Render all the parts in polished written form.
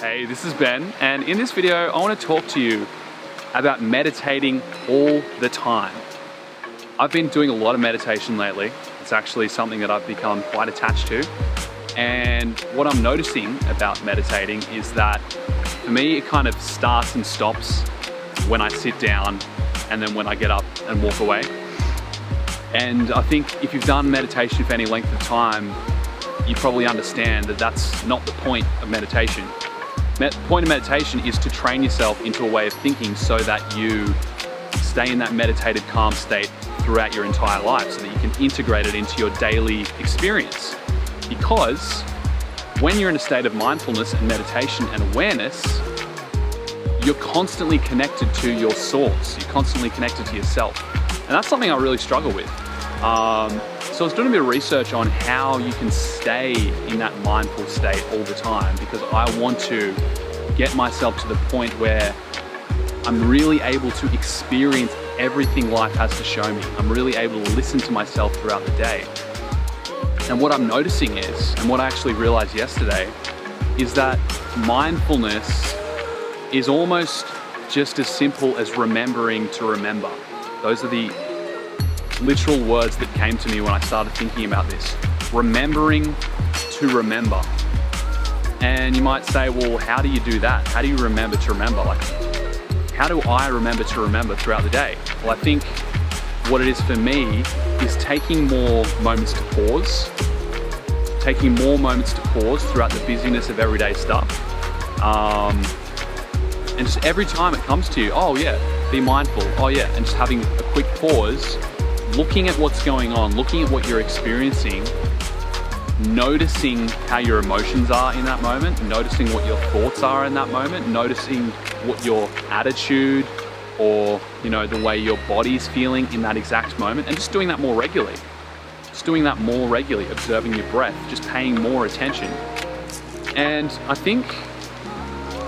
Hey, this is Ben, and in this video I want to talk to you about meditating all the time. I've been doing a lot of meditation lately. It's actually something that I've become quite attached to, and what I'm noticing about meditating is that for me it kind of starts and stops when I sit down and then when I get up and walk away. And I think if you've done meditation for any length of time, you probably understand that that's not the point of meditation. The point of meditation is to train yourself into a way of thinking so that you stay in that meditative calm state throughout your entire life, so that you can integrate it into your daily experience. Because when you're in a state of mindfulness and meditation and awareness, you're constantly connected to your source, you're constantly connected to yourself. And that's something I really struggle with. So I was doing a bit of research on how you can stay in that mindful state all the time, because I want to get myself to the point where I'm really able to experience everything life has to show me. I'm really able to listen to myself throughout the day. And what I'm noticing is, and what I actually realized yesterday, is that mindfulness is almost just as simple as remembering to remember. Those are the literal words that came to me when I started thinking about this. Remembering to remember. And you might say, well, how do you do that? How do you remember to remember? Like, how do I remember to remember throughout the day? Well, I think what it is for me is taking more moments to pause, throughout the busyness of everyday stuff. And just every time it comes to you, oh yeah, be mindful, oh yeah, and just having a quick pause, looking at what's going on, looking at what you're experiencing, noticing how your emotions are in that moment, noticing what your thoughts are in that moment, noticing what your attitude or, the way your body's feeling in that exact moment, and just doing that more regularly. Observing your breath, just paying more attention. And I think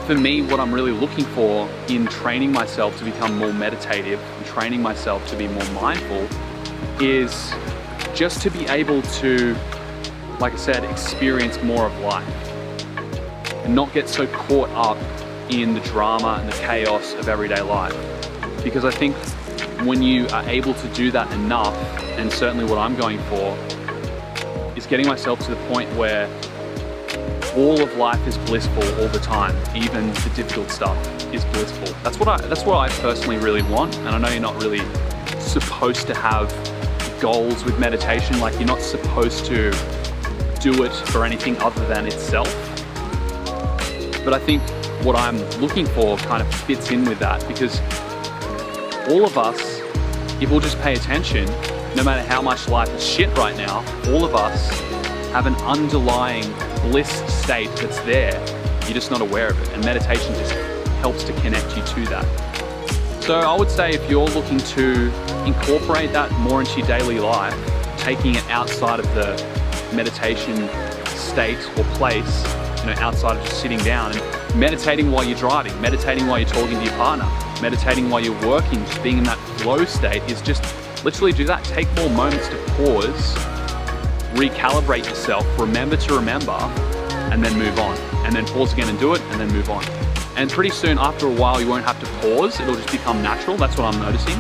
for me, what I'm really looking for in training myself to become more meditative and training myself to be more mindful is just to be able to, like I said, experience more of life and not get so caught up in the drama and the chaos of everyday life. Because I think when you are able to do that enough, and certainly what I'm going for is getting myself to the point where all of life is blissful all the time, even the difficult stuff is blissful. That's what I personally really want. And I know you're not really supposed to have goals with meditation, like you're not supposed to do it for anything other than itself. But I think what I'm looking for kind of fits in with that, because all of us, if we'll just pay attention, no matter how much life is shit right now, all of us have an underlying bliss state that's there. You're just not aware of it. And meditation just helps to connect you to that. So I would say if you're looking to incorporate that more into your daily life, taking it outside of the meditation state or place, outside of just sitting down and meditating while you're driving, meditating while you're talking to your partner, meditating while you're working, just being in that flow state, is just literally do that. Take more moments to pause, recalibrate yourself, remember to remember, and then move on. And then pause again and do it, and then move on. And pretty soon, after a while, you won't have to pause. It'll just become natural. That's what I'm noticing.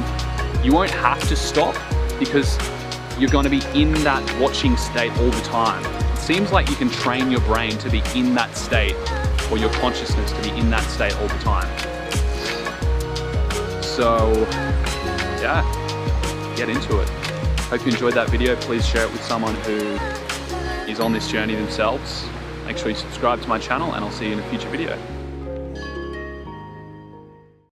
You won't have to stop, because you're going to be in that watching state all the time. It seems like you can train your brain to be in that state, or your consciousness to be in that state all the time. So, yeah, get into it. Hope you enjoyed that video. Please share it with someone who is on this journey themselves. Make sure you subscribe to my channel, and I'll see you in a future video.